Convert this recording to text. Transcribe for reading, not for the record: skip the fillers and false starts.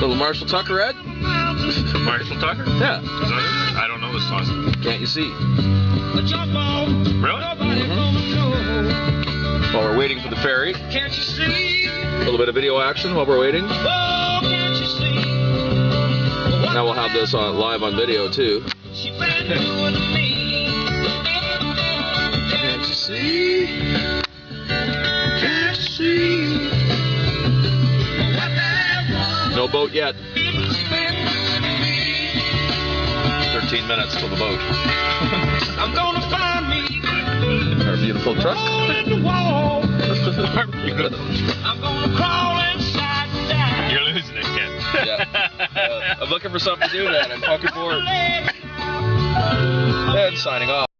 Little Marshall Tucker, Ed? Marshall Tucker? Yeah. I don't know this song. Can't you see? Really? While we're waiting for the ferry. Can't you see? A little bit of video action while we're waiting. Oh, can't you see? Now we'll have this on live on video too. She been doing to me. Can't you see? Can't you see? No boat yet. 13 minutes till the boat. I'm gonna find me Our beautiful truck. in the wall. Our beautiful I'm gonna crawl inside and die. You're losing it, Ken. Yeah. I'm looking for something to do, man. I'm fucking bored. And signing off.